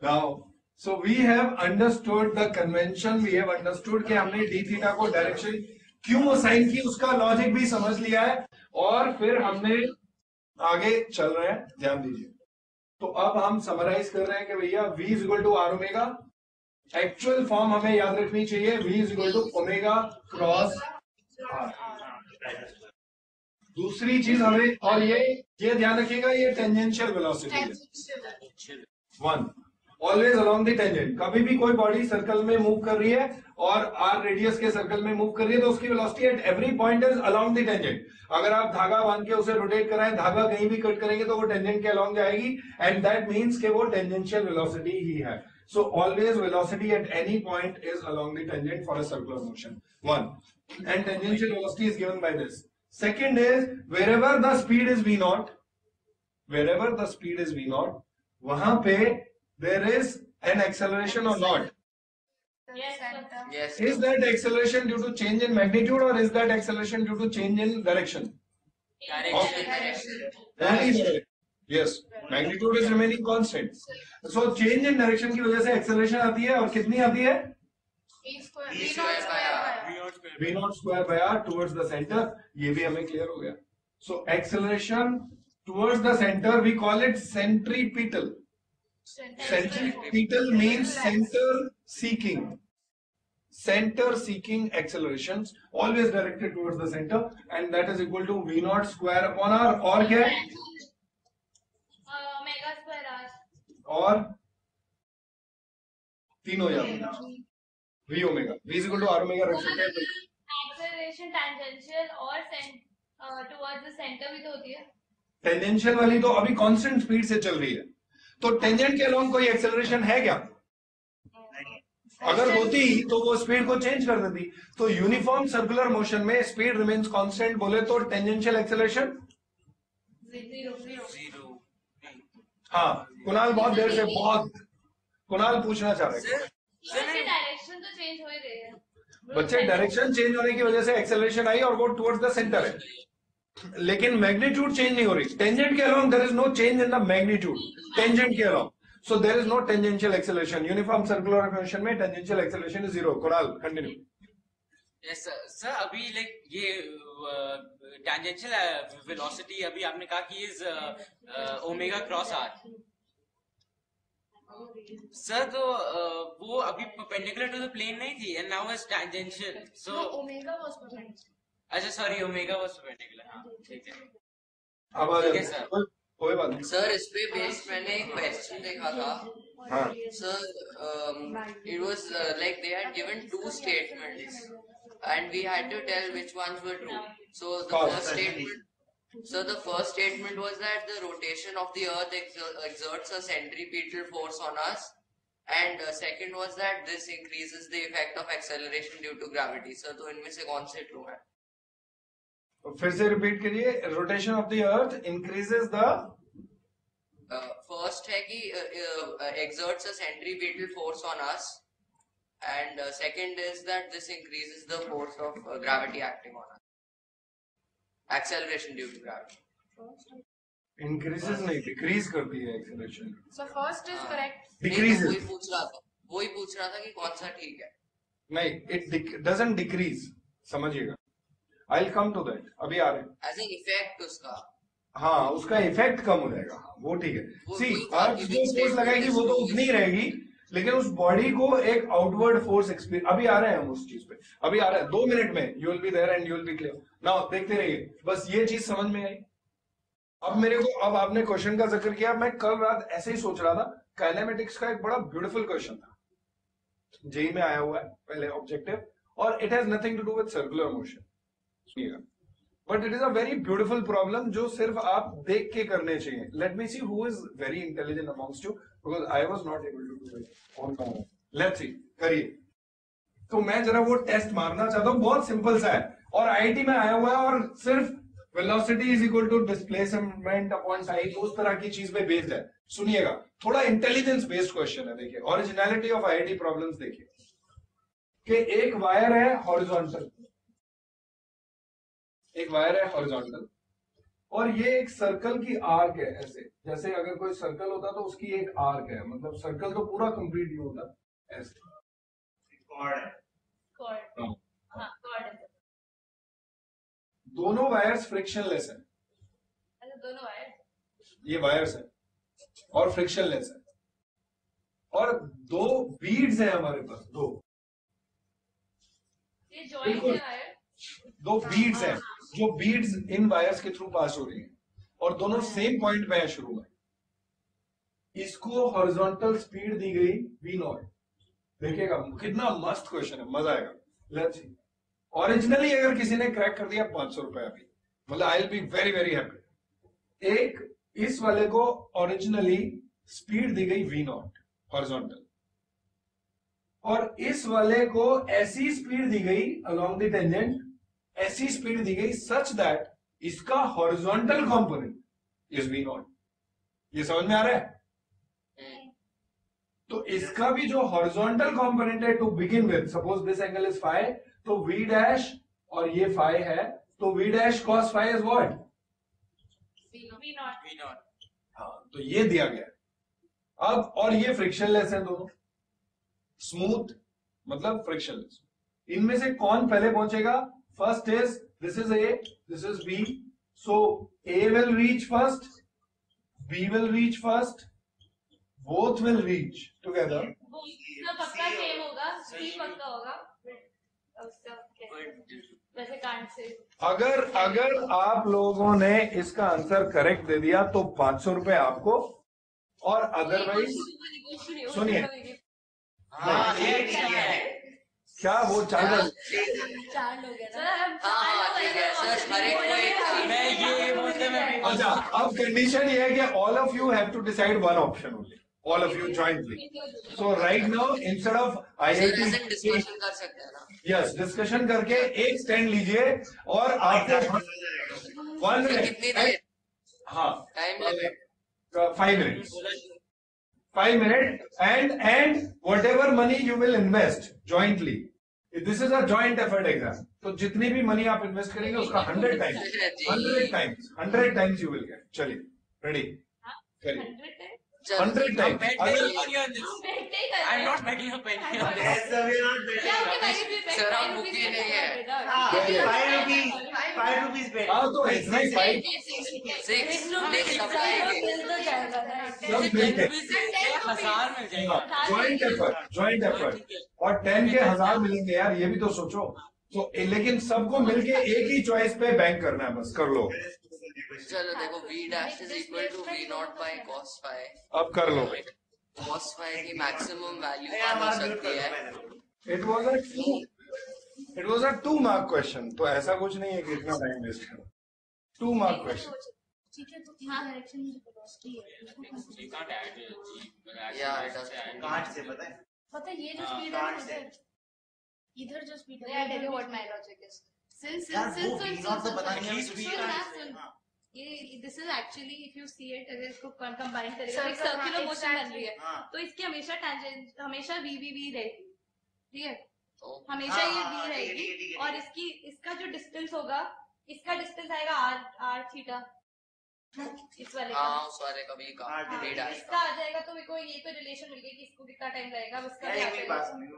Now, so we have understood the convention, we have understood कि हमने d theta को direction क्यों assign की, उसका लॉजिक भी समझ लिया है और फिर हमने आगे चल रहे हैं, ध्यान दीजिए। तो अब हम समराइज कर रहे हैं कि भैया v is equal to r omega, actual form हमें याद रखनी चाहिए, v is equal to omega cross r. दूसरी चीज हमें, और ये ध्यान रखिएगा, ये टेंजेंशियल वेलोसिटी है। One, always along the tangent. कभी भी कोई बॉडी सर्कल में मूव कर रही है और आर रेडियस के सर्कल में मूव कर रही है तो उसकी velocity at every point is along the tangent. अगर आप धागा बांध के उसे रोटेट कराएं, धागा कहीं भी कट करेंगे तो वो टेंजेंट के अलोंग जाएगी, एंड दैट मीन्स कि वो टेंजेंशियल वेलोसिटी ही है। So always velocity at any point is along the tangent for a circular motion. One, and tangential velocity is given by this. Second is wherever the speed is v naught, wherever the speed is v naught, वहां पे there is an acceleration or not? Yes, Yes. Is that acceleration due to change in magnitude or is that acceleration due to change in direction? Direction. Only direction. Yes, magnitude is remaining constant. So change in direction की वजह से acceleration आती है, और कितनी आती है? v naught square by r towards the center। ये भी हमें क्लियर हो गया। So acceleration towards the center we call it centripetal। Centripetal means center seeking। Center seeking accelerations always directed towards the center, and that is equal to v naught square upon r, और क्या है? Omega square are, और तीनों याद, v omega, v is equal to r omega रख सकते हैं। Acceleration tangential और टुवर्ड्स द सेंटर भी तो होती है। टेंजेंशियल वाली तो अभी कांस्टेंट स्पीड से चल रही है, तो टेंजेंट के अलोंग कोई एक्सेलरेशन है क्या? अगर होती तो वो स्पीड को चेंज कर देती। तो यूनिफॉर्म सर्कुलर मोशन में स्पीड रिमेन्स कांस्टेंट बोले तो टेंजेंशियल एक्सेलरेशन Zero. हाँ, कुणाल बहुत देर से कुणाल पूछना चाह रहे हैं। डायरेक्शन तो चेंज हो ही रही है बच्चे, डायरेक्शन चेंज होने की वजह से एक्सेलरेशन आई और वो टुवर्ड्स द सेंटर है, लेकिन मैग्नीट्यूड चेंज नहीं हो रही। टेंजेंट के along there is no change in the magnitude, tangent के along, so there is no tangential acceleration. Uniform circular motion में tangential acceleration is zero. Kunal continue. Yes sir, अभी like ये टेंजेंशियल वेलोसिटी अभी आपने कहा कि is omega cross R sir, तो वो अभी परपेंडिकुलर टू द प्लेन नहीं थी, and now is tangential. So omega was perpendicular, अच्छा सॉरी, ओमेगा वाज परपेंडिकुलर। हाँ ठीक है, अब आ ठीक है जाए, सर। कोई बात नहीं। सर इस पे बेस्ड मैंने एक क्वेश्चन देखा था। हाँ, sir it was like they had given two statements and we had to tell which ones were true. So the first statement was that the rotation of the earth exerts a centripetal force on us, and second was that this increases the effect of acceleration due to gravity. Sir तो इनमें से कौन से true है? फिर से repeat करिए। Rotation of the earth increases the, first है कि exerts a centripetal force on us, and second is that this increases the force of gravity acting on us, acceleration due to gravity. Increases नहीं, decrease करती है acceleration. So first is correct. Decreases, वही पूछ रहा था कि कौन सा ठीक है। नहीं, इट डजंट डिक्रीज, समझिएगा। I will come to that, अभी आ रहे हैं। एज एन इफेक्ट उसका, हाँ, उसका इफेक्ट कम हो जाएगा, वो ठीक है। सी, अर्थ जो फोर्स लगाएगी वो तो उतनी ही रहेगी, लेकिन उस बॉडी को एक आउटवर्ड फोर्स एक्सपीरियंस, अभी आ रहे हैं हम उस चीज पे, अभी आ रहे हैं। 2 मिनट में you will be there and you will be clear. Now देखते रहिए, बस ये चीज समझ में आई। अब मेरे को, अब आपने क्वेश्चन का जिक्र किया, मैं कल रात ऐसे ही सोच रहा था, काइनेमेटिक्स का एक बड़ा ब्यूटीफुल क्वेश्चन था, जेई में आया हुआ है पहले ऑब्जेक्टिव, और it has nothing to do with circular motion, but it is a very beautiful problem जो सिर्फ आप देख के करने चाहिए। Let me see who is very intelligent amongst you, because I was not able to do it on my own. Let's see, करिए। तो मैं जरा वो टेस्ट मारना चाहता हूं, बहुत सिंपल सा है, और आईआईटी में आया हुआ है, और सिर्फ velocity is equal to displacement upon time, उस तरह की चीज पे बेस्ड है। सुनिएगा, थोड़ा इंटेलिजेंस बेस्ड क्वेश्चन है। देखिए, ओरिजिनलिटी ऑफ आईआईटी प्रॉब्लम्स देखिए, कि एक वायर है हॉरिजॉन्टल, एक वायर है हॉरिजॉन्टल, और ये एक सर्कल की आर्क है, ऐसे जैसे अगर कोई सर्कल होता तो उसकी एक आर्क है, मतलब सर्कल तो पूरा कंप्लीट नहीं होता, ऐसे कॉर्ड हाँ। हाँ कॉर्ड है दोनों वायर्स फ्रिक्शनलेस है, अच्छा दोनों वायर ये वायर्स है और फ्रिक्शनलेस है, और दो बीड्स हैं हमारे पास, दो ये जॉइंट बिल्कुल। है वायर दो बीड्स हैं जो बीड्स इन वायर्स के थ्रू पास हो रही हैं और दोनों सेम पॉइंट पे है शुरू में। इसको हॉरिजॉन्टल स्पीड दी गई v नॉट। देखिएगा कितना मस्त क्वेश्चन है, मजा आएगा। लेट्स सी, ओरिजिनली अगर किसी ने क्रैक कर दिया 500 रुपए अभी, मतलब I will be very very happy. एक इस वाले को ओरिजिनली स्पीड दी गई v नॉट हॉरिजॉन्टल, और इस वाले को ऐसी स्पीड दी गई अलोंग द टेंजेंट, ऐसी स्पीड दी गई सच दैट इसका horizontal component is v not. ये समझ में आ रहा है? तो इसका भी जो हॉरिजॉन्टल कंपोनेंट है to begin with, suppose this angle is phi, तो v डैश और ये फाई है, तो v dash cos phi is what? V naught हाँ, तो ये दिया गया है। अब और ये फ्रिक्शनलेस है दोनों, स्मूथ मतलब फ्रिक्शनलेस। इनमें से कौन पहले पहुंचेगा? First is this is A, this is B, so A will reach first, B will reach first, both will reach together. वो उसका पक्का सेम होगा, सी पक्का होगा उसका वैसे कांट से अगर अगर आप लोगों ने इसका आंसर करेक्ट दे दिया तो 500 रुपए आपको, और अदरवाइज सुनिए, हाँ ठीक है क्या वो चार्जर चार लोग हैं ना हाँ ठीक है सर, हर एक को एक मैं ये बोलते मैं अच्छा, अब कंडीशन ये है कि all of you have to decide one option only, all of you jointly. So right now instead of discussion IIT, कर सकते हैं ना। यस डिस्कशन करके एक स्टैंड लीजिए और आपको 1 कितनी देर मिनट, हाँ time limit? 5 minutes, 5 minutes, and whatever money you will invest jointly, this is a joint effort exam, तो जितनी भी मनी आप इन्वेस्ट करेंगे उसका 100 times you will get। चलिए रेडी करिए 100 times। I'm not making a penny on this. Sir हम bookie नहीं है। ₹5 bet. हाँ तो इतना ही 5 सिक्स सब मिलके 1000 मिल जाएगा। ज्वाइंट एफर्ट, और 10 के 1000 मिलेंगे यार, ये भी तो सोचो। तो लेकिन सबको मिलके एक ही चॉइस पे बैंक करना है, बस कर लो। चलो देखो, v dash is equal to v naught by cos phi। अब कर लो। cos phi की मैक्सिमम वैल्यू क्या हो सकती है? It was a 2 mark question, तो ऐसा कुछ नहीं है कि इतना टाइम वेस्ट करो। 2 मार्क क्वेश्चन। ठीक है, तो हाँ डायरेक्शन मुझे वेलोसिटी है। You can't add G, but add Yeah, G it does. से add कांट से पता है? पता है ये जो हाँ, स्पीड कांट है से। इधर जो speed Yeah, I tell you what my logic is. Since यार वो V नॉट तो पता नहीं है सुन V ना, कांट से। सुन। हाँ। ये this is actually if you see it, अगर इसको कंबाइन करेगा Circle, एक सर्कुलर हाँ, मोशन बन रही है, हाँ। तो इसकी हमेशा टेंजेंट हमेशा वी रहेगी, ठीक है? तो हमेशा ये हाँ, वी ठीक है, रहेगी, ठीक है, और ठीक है। इसकी इसका जो डिस्टेंस होगा, इसका डिस्टेंस आएगा आर थीटा, इस वाले का। हाँ उस वाले का v का हाँ, v हाँ, dash इसका आ जाएगा, तो मेरे को ये तो रिलेशन मिल गई कि इसको कितना टाइम लगेगा, अब इसका यार भी आ एक मेरी बात जाएगा। सुनिए,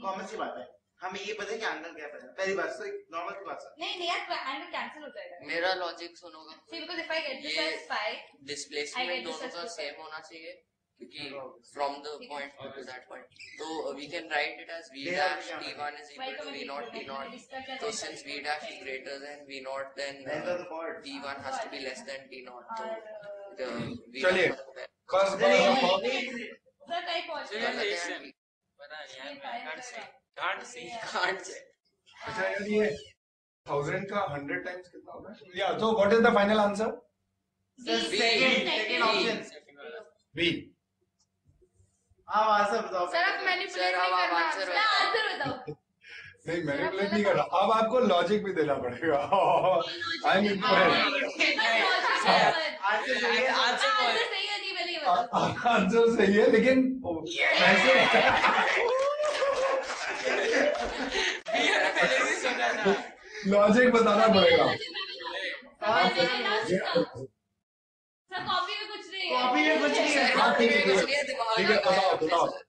कॉमन सी बात है, हमें ये पता है कि एंगल क्या है, पहली बात तो एक नॉर्मल सी बात है। नहीं यार, एंगल कैंसिल हो जाएगा। मेरा logic सुनोगा। See, because if I get this ये as phi, I displacement get this दोनों as का 2 pi. सेम होना चाहिए, क्योंकि from the point to that point, तो we can write it as v dash t1 is equal to v naught t naught। तो since v dash is greater than v naught, then Length of the chord। t1 has to be less than t naught। तो the v चलिए। dash first sir कहीं पहुंच गए। Relation। पता नहीं यार, मैं can't see। can't say। अच्छा यार, ये 1000 का 100 टाइम्स कितना होगा? या तो what is the final answer? Sir second option. B. हाँ आंसर बताओ। सर आप मैनिपुलेट सर, अब नहीं आप करना। आंसर ना आंसर बताओ। नहीं मैनिपुलेट नहीं कर रहा, अब आपको लॉजिक भी देना पड़ेगा। I am impressed. आंसर सही है। आंसर बोल। आंसर सही है, नहीं पहले ये बताओ। आंसर सही है, लेकिन पैसे ये मैंने पहले भी सोचा था। लॉजिक बताना पड़ेगा। सर कॉपी में कुछ नहीं है। कॉपी में कुछ नहीं है। हाँ, ठीक है, कुछ नहीं है, दिमाग ठीक है, लगाया बताओ आपने, बताओ सर।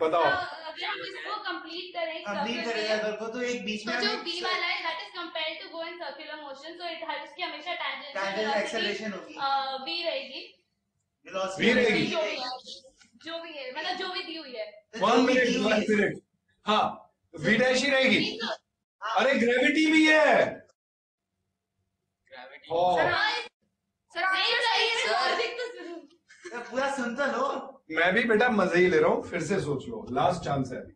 बताओ। अगर हम इसको कंप्लीट करें कंप्लीट करेगा अगर को तो एक बीच तो में जो b वाला है that is compared to go in circular motion, so it has उसकी हमेशा Tangential टेंजेंशियल acceleration होगी। b रहेगी। भी रहेगी। जो भी है मतलब जो भी दी हुई है। 1 मिनट 1 मिनट। हाँ, v डैश ही रहेगी। अरे ग्रेविटी भी है। ग्रेविटी हाँ, Sir, answer सही है। Sir. लॉजिक तो सुनो। पूरा सुन तो लो। मैं भी बेटा मजे ही ले रहा हूँ, फिर से सोच लो, लास्ट चांस है अभी,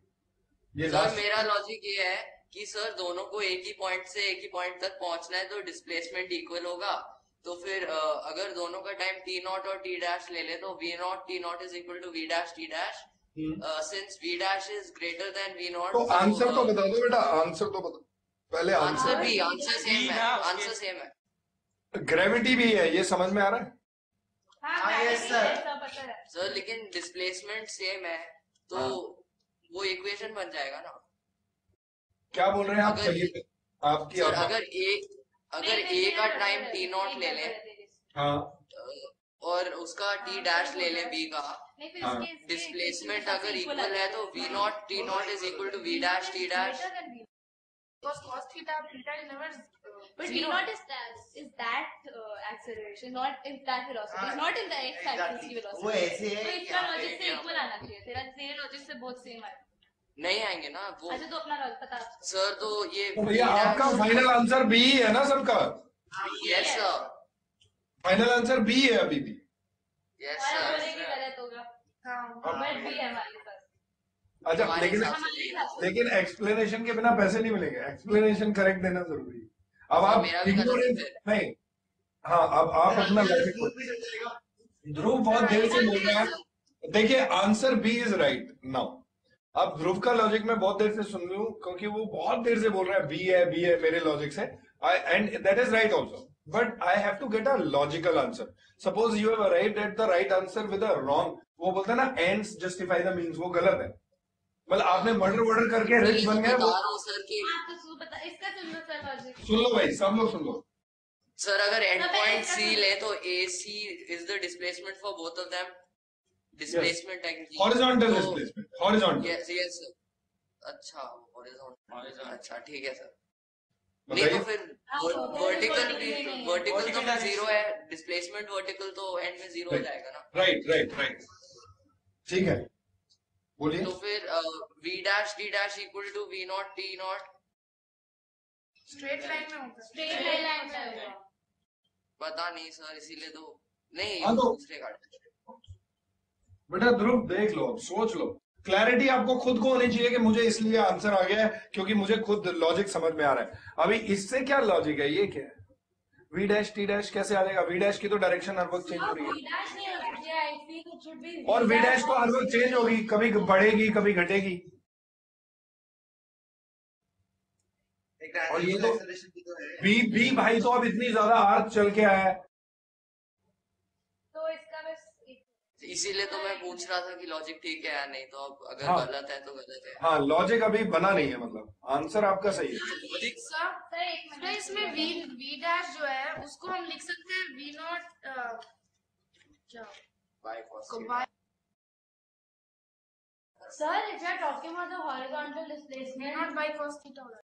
ये सर लास्ट। मेरा लॉजिक ये है कि सर दोनों को एक ही पॉइंट से एक ही पॉइंट तक पहुंचना है तो डिस्प्लेसमेंट इक्वल होगा। तो फिर अगर दोनों का टाइम t नॉट और t डैश ले ले तो v naught t naught is equal to v dash t dash. Since v dash is greater than v naught, तो आंसर तो बता दो बेटा, आंसर तो बता, पहले आंसर आंसर। भी आंसर सेम है, ना, उसके- आंसर सेम है। ग्रेविटी भी है, ये समझ में आ रहा है? हाँ yes, gravity sir. है, सब पता है। सर लेकिन डिस्प्लेसमेंट सेम है तो हाँ। वो इक्वेशन बन जाएगा ना। क्या बोल रहे हैं आप? अगर- कहिए आपकी सर आप। अगर नहीं, ए का नहीं, टाइम नहीं, t नॉट नहीं, ले नहीं, ले नहीं, हाँ और उसका t डैश ले ले b का, नहीं, फिर हाँ। इसके- इसके- डिस्प्लेसमेंट इसके अगर equal इक्वल है आएगा। तो v naught t naught is equal to v dash t dash. Greater than V. Because cos theta is never But V zero. naught is that acceleration, not in that velocity. हाँ, It's not in the x axis की Exactly. वो velocity. ऐसे तो है इसका logic से equal आना चाहिए। तेरे लॉजिक से बहुत सेम है। नहीं आएंगे ना वो। अच्छा तो अपना लॉजिक बता। सर तो ये तो भैया आपका फाइनल आंसर बी है ना सबका? Yes sir, final answer B है अभी भी। यस हमारा सर। बोले कि गलत होगा। हाँ। बट भी है हमारे पास। अच्छा हमारे लेकिन हिसाब से ये है। लेकिन एक्सप्लेनेशन के बिना पैसे नहीं मिलेंगे, एक्सप्लेनेशन करेक्ट देना जरूरी है। अब आप मेरा भी गलत ignorant- है। नहीं, हाँ अब आप अपना लॉजिक ध्रुव बहुत देर से बोल रहा है। देखिए answer B is right now. अब ध्रुव का लॉजिक मैं बहुत देर से सुन रही हूँ क्योंकि वो बहुत देर से बोल रहा है बी है मेरे लॉजिक से, and that is right also, but I have to get a logical answer. Suppose you have arrived at the right answer with a wrong, वो बोलते हैं ना एंड्स जस्टिफाई द मीन्स, वो गलत है। मतलब आपने मर्डर वर्डर करके रिच बन गए, बता वो रहा हूँ सर कि हाँ तो तू बता, इसका सुन लो सर लॉजिक। सुन लो भाई, सब लोग सुन लो। सर अगर एंड सब पॉइंट ऐसा सी कर- ले तो AC is the displacement for both of them. Displacement horizontal displacement, horizontal. Yes yes sir. अच्छा हॉरिजॉन्टल, Horizontal. अच्छा ठीक है सर। नहीं तो फिर वर्टिकल भी, वर्टिकल तो Vertical जीरो है, डिस्प्लेसमेंट वर्टिकल तो एंड में जीरो हो जाएगा ना। राइट राइट राइट, ठीक है बोलिए। तो फिर v dash d dash equal to v naught t naught. Straight line में होगा। स्ट्रेट लाइन में होगा। पता नहीं सर, इसीलिए तो नहीं हाँ तो- दूसरे काट। बेटा ध्रुव देख लो, अब सोच लो, क्लैरिटी आपको खुद को होनी चाहिए कि मुझे इसलिए आंसर आ गया है क्योंकि मुझे खुद लॉजिक समझ में आ रहा है। अभी इससे क्या लॉजिक है, ये क्या है? वी डैश टी डैश कैसे आ जाएगा? वी डैश की तो डायरेक्शन हर वक्त चेंज हो रही है, V dash नहीं होती है, I think it should be और वी डैश तो हर वक्त चेंज होगी, कभी बढ़ेगी कभी घटेगी। एक और ये तो- acceleration भी तो है। बी भाई तो अब इतनी ज्यादा आर्क चल के आया है। तो इसका बस इसीलिए तो मैं पूछ रहा था कि लॉजिक ठीक है या नहीं, तो अब अगर हाँ। गलत है तो गलत है। हाँ लॉजिक अभी बना नहीं है, मतलब आंसर आपका सही है। सर सर एक तो मिनट इसमें v dash जो है उसको हम लिख सकते हैं v नॉट क्या बाय कॉस को by sir if you are talking about the horizontal v displacement not by cos theta होगा।